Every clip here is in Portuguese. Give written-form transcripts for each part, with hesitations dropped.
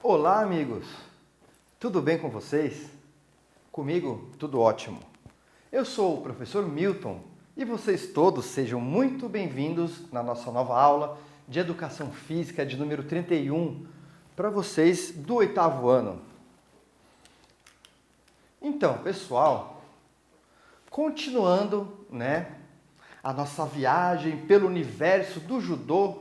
Olá, amigos! Tudo bem com vocês? Comigo, tudo ótimo. Eu sou o professor Milton e vocês todos sejam muito bem-vindos na nossa nova aula de Educação Física de número 31 para vocês do 8º ano. Então, pessoal, continuando, a nossa viagem pelo universo do judô,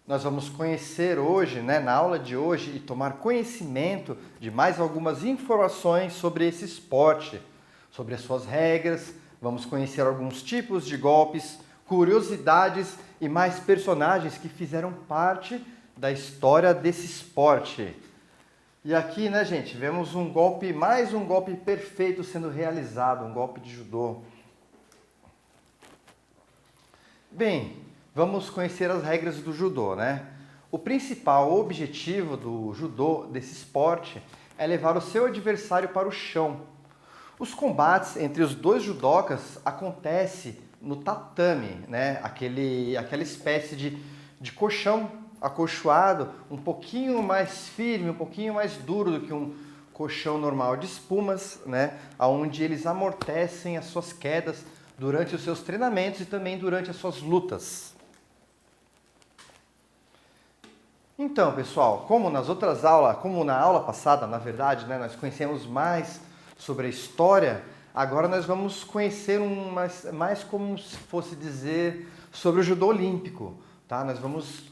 nós vamos conhecer hoje, na aula de hoje, e tomar conhecimento de mais algumas informações sobre esse esporte, sobre as suas regras, vamos conhecer alguns tipos de golpes, curiosidades e mais personagens que fizeram parte da história desse esporte. E aqui, gente, vemos mais um golpe perfeito sendo realizado, um golpe de judô. Bem, vamos conhecer as regras do judô, O principal objetivo do judô, desse esporte, é levar o seu adversário para o chão. Os combates entre os dois judocas acontecem no tatame, aquela espécie de colchão acolchoado, um pouquinho mais firme, um pouquinho mais duro do que um colchão normal de espumas, onde eles amortecem as suas quedas durante os seus treinamentos e também durante as suas lutas. Então, pessoal, como na aula passada, na verdade, nós conhecemos mais sobre a história, agora nós vamos conhecer mais como se fosse dizer sobre o judô olímpico. Nós vamos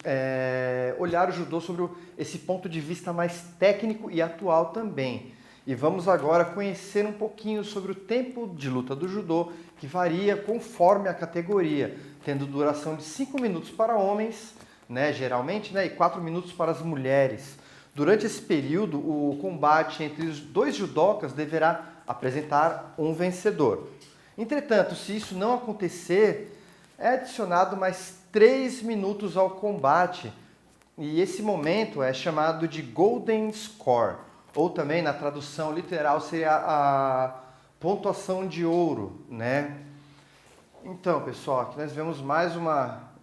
olhar o judô sobre esse ponto de vista mais técnico e atual também. E vamos agora conhecer um pouquinho sobre o tempo de luta do judô, que varia conforme a categoria, tendo duração de 5 minutos para homens, geralmente, e 4 minutos para as mulheres. Durante esse período, o combate entre os dois judocas deverá apresentar um vencedor. Entretanto, se isso não acontecer, é adicionado mais 3 minutos ao combate, e esse momento é chamado de Golden Score, ou também na tradução literal seria a pontuação de ouro, Então, pessoal, aqui nós vemos mais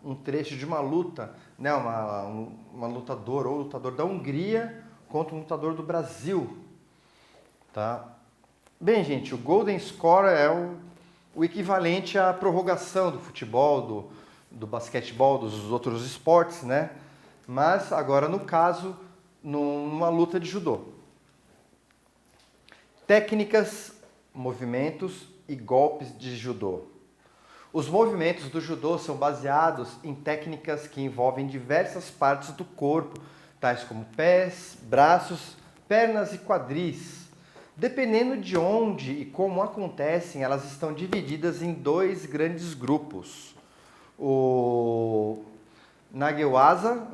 um trecho de uma luta, uma lutadora ou lutador da Hungria contra um lutador do Brasil, Bem, gente, o Golden Score é o equivalente à prorrogação do futebol, do basquetebol, dos outros esportes, Mas agora, no caso, numa luta de judô. Técnicas, movimentos e golpes de judô. Os movimentos do judô são baseados em técnicas que envolvem diversas partes do corpo, tais como pés, braços, pernas e quadris. Dependendo de onde e como acontecem, elas estão divididas em 2 grandes grupos. O Nagewaza,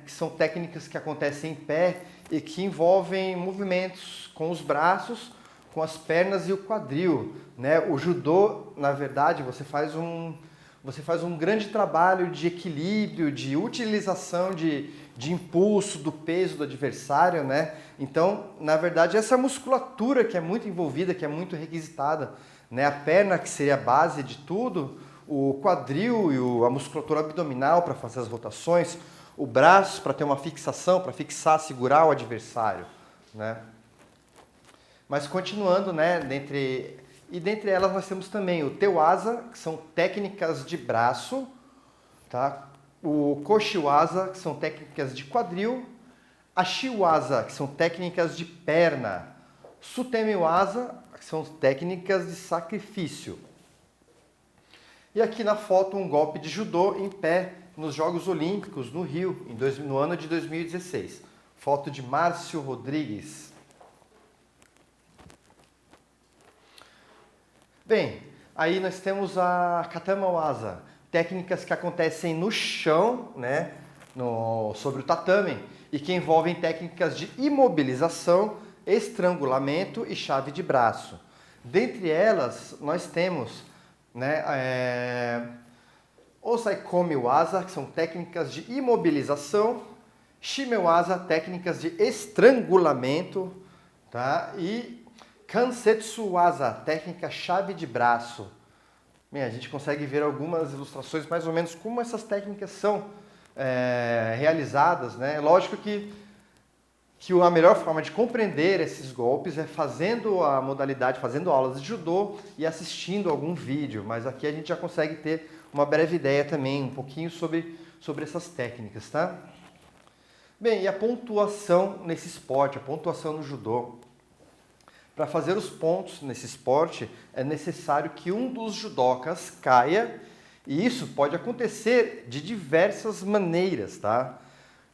que são técnicas que acontecem em pé e que envolvem movimentos com os braços, com as pernas e o quadril, O judô, na verdade, você faz um grande trabalho de equilíbrio, de utilização de impulso, do peso do adversário, Então, na verdade, essa musculatura que é muito envolvida, que é muito requisitada, A perna, que seria a base de tudo, o quadril e a musculatura abdominal para fazer as rotações, o braço para ter uma fixação, para fixar, segurar o adversário, Mas continuando, dentre elas nós temos também o Tewaza, que são técnicas de braço, O Koshiwaza, que são técnicas de quadril, a Shiwaza, que são técnicas de perna, Sutemiwaza, que são técnicas de sacrifício. E aqui na foto um golpe de judô em pé nos Jogos Olímpicos no Rio, no ano de 2016. Foto de Márcio Rodrigues. Bem, aí nós temos a Katamawaza, técnicas que acontecem no chão, sobre o tatame, e que envolvem técnicas de imobilização, estrangulamento e chave de braço. Dentre elas, nós temos Osaikomi-waza, que são técnicas de imobilização, Shime-waza, técnicas de estrangulamento, e Kansetsu-waza, técnica chave de braço. Bem, a gente consegue ver algumas ilustrações mais ou menos como essas técnicas são realizadas, Lógico que que a melhor forma de compreender esses golpes é fazendo a modalidade, fazendo aulas de judô e assistindo algum vídeo, mas aqui a gente já consegue ter uma breve ideia também, um pouquinho sobre essas técnicas, tá? Bem, e a pontuação nesse esporte, a pontuação no judô. Para fazer os pontos nesse esporte, é necessário que um dos judocas caia, e isso pode acontecer de diversas maneiras, tá?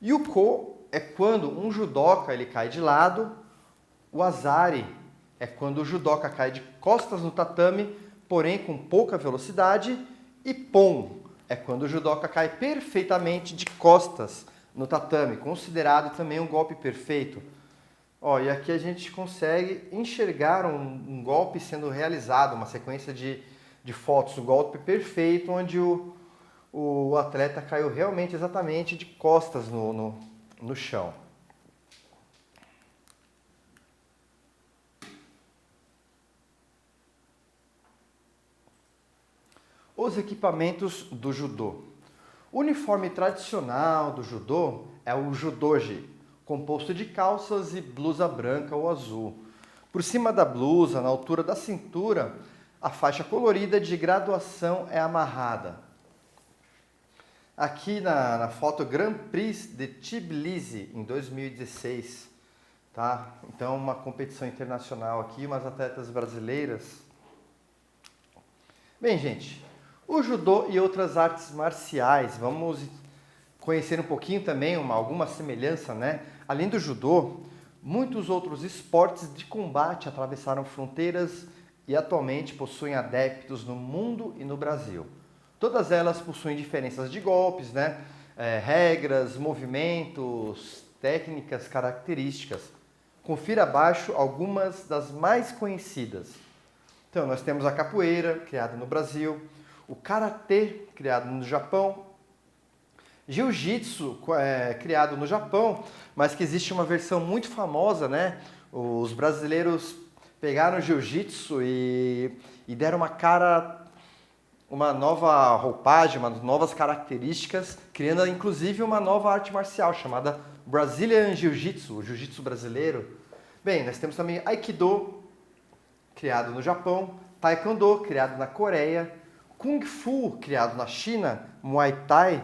Yuko é quando um judoca ele cai de lado, o azari é quando o judoca cai de costas no tatame, porém com pouca velocidade, e pon é quando o judoca cai perfeitamente de costas no tatame, considerado também um golpe perfeito. Ó, e aqui a gente consegue enxergar um golpe sendo realizado, uma sequência de fotos, um golpe perfeito, onde o atleta caiu realmente exatamente de costas no chão. Os equipamentos do judô. O uniforme tradicional do judô é o judoji, composto de calças e blusa branca ou azul. Por cima da blusa, na altura da cintura, a faixa colorida de graduação é amarrada. Aqui na foto Grand Prix de Tbilisi, em 2016. Tá? Então, uma competição internacional aqui, umas atletas brasileiras. Bem, gente, o judô e outras artes marciais, vamos conhecer um pouquinho também, alguma semelhança, né? Além do judô, muitos outros esportes de combate atravessaram fronteiras e atualmente possuem adeptos no mundo e no Brasil. Todas elas possuem diferenças de golpes, né? Regras, movimentos, técnicas, características. Confira abaixo algumas das mais conhecidas. Então, nós temos a capoeira, criada no Brasil, o karatê, criado no Japão, jiu-jitsu, criado no Japão, mas que existe uma versão muito famosa, né? Os brasileiros pegaram o jiu-jitsu e deram uma nova roupagem, umas novas características, criando inclusive uma nova arte marcial chamada Brazilian Jiu-Jitsu, o jiu-jitsu brasileiro. Bem, nós temos também Aikido, criado no Japão, Taekwondo, criado na Coreia, Kung Fu, criado na China, Muay Thai,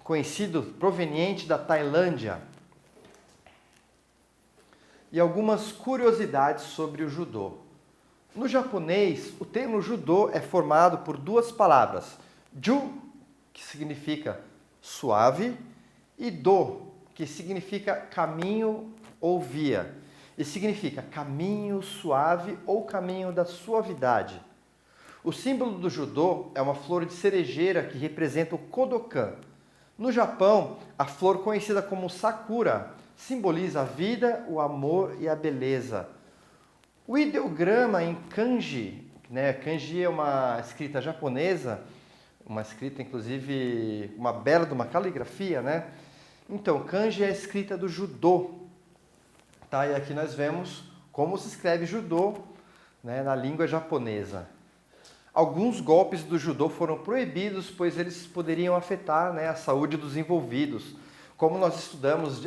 conhecido proveniente da Tailândia. E algumas curiosidades sobre o judô. No japonês, o termo judô é formado por duas palavras, ju, que significa suave, e do, que significa caminho ou via, e significa caminho suave ou caminho da suavidade. O símbolo do judô é uma flor de cerejeira que representa o Kodokan. No Japão, a flor conhecida como sakura simboliza a vida, o amor e a beleza. O ideograma em kanji, né? Kanji é uma escrita japonesa, uma escrita inclusive uma bela de uma caligrafia, né? Então, kanji é a escrita do judô. Tá? E aqui nós vemos como se escreve judô, né, na língua japonesa. Alguns golpes do judô foram proibidos, pois eles poderiam afetar, né, a saúde dos envolvidos. Como nós estudamos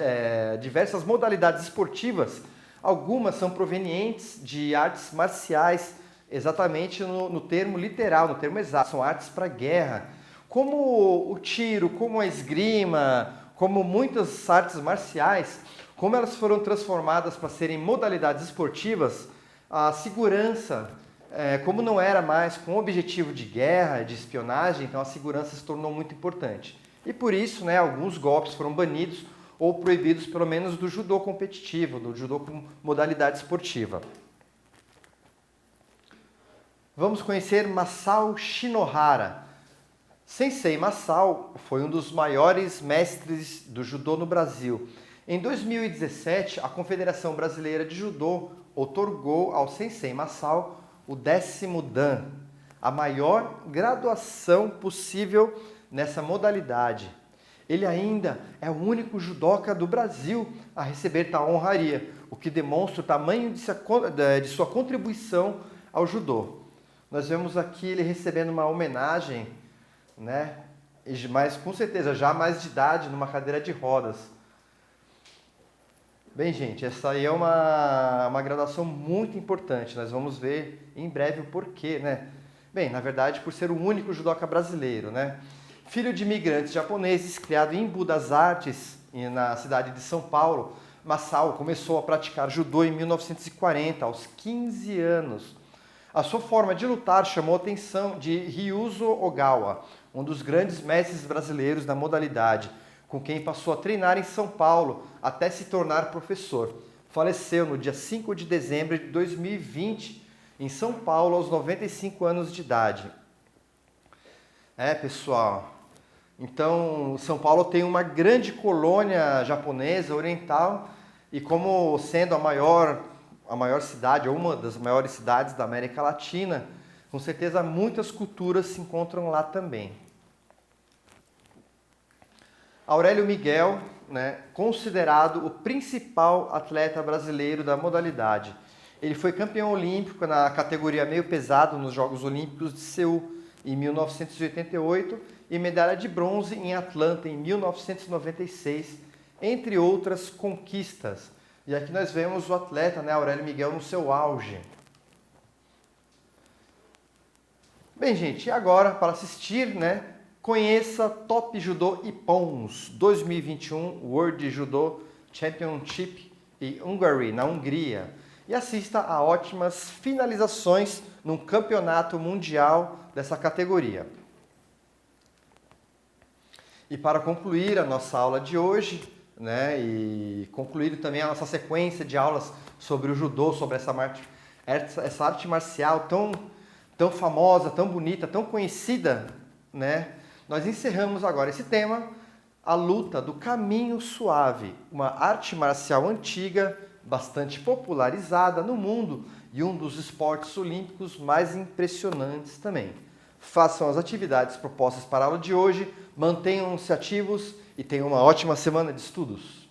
diversas modalidades esportivas, algumas são provenientes de artes marciais, exatamente no termo literal, no termo exato. São artes para guerra, como o tiro, como a esgrima, como muitas artes marciais, como elas foram transformadas para serem modalidades esportivas, a segurança, como não era mais com o objetivo de guerra, de espionagem, então a segurança se tornou muito importante. E por isso, né, alguns golpes foram banidos ou proibidos, pelo menos do judô competitivo, do judô com modalidade esportiva. Vamos conhecer Masao Shinohara. Sensei Masao foi um dos maiores mestres do judô no Brasil. Em 2017, a Confederação Brasileira de Judô outorgou ao Sensei Masao o 10º Dan, a maior graduação possível nessa modalidade. Ele ainda é o único judoca do Brasil a receber tal honraria, o que demonstra o tamanho de sua contribuição ao judô. Nós vemos aqui ele recebendo uma homenagem, né? Mas com certeza já mais de idade, numa cadeira de rodas. Bem, gente, essa aí é uma graduação muito importante. Nós vamos ver em breve o porquê, né? Bem, na verdade, por ser o único judoca brasileiro, né? Filho de imigrantes japoneses, criado em Embu das Artes, na cidade de São Paulo, Masao começou a praticar judô em 1940, aos 15 anos. A sua forma de lutar chamou a atenção de Ryuzo Ogawa, um dos grandes mestres brasileiros da modalidade, com quem passou a treinar em São Paulo até se tornar professor. Faleceu no dia 5 de dezembro de 2020, em São Paulo, aos 95 anos de idade. Pessoal, então São Paulo tem uma grande colônia japonesa oriental e como sendo a maior cidade, ou uma das maiores cidades da América Latina, com certeza muitas culturas se encontram lá também. Aurélio Miguel, né, considerado o principal atleta brasileiro da modalidade. Ele foi campeão olímpico na categoria meio pesado nos Jogos Olímpicos de Seul em 1988 e medalha de bronze em Atlanta em 1996, entre outras conquistas. E aqui nós vemos o atleta, né, Aurélio Miguel, no seu auge. Bem, gente, e agora, para assistir, né, conheça Top Judô Ippons 2021 World Judo Championship em Hungary, na Hungria. E assista a ótimas finalizações num campeonato mundial dessa categoria. E para concluir a nossa aula de hoje, né, e concluir também a nossa sequência de aulas sobre o judô, sobre essa arte marcial tão famosa, tão bonita, tão conhecida, né, nós encerramos agora esse tema, a luta do caminho suave, uma arte marcial antiga, bastante popularizada no mundo e um dos esportes olímpicos mais impressionantes também. Façam as atividades propostas para a aula de hoje, mantenham-se ativos e tenham uma ótima semana de estudos.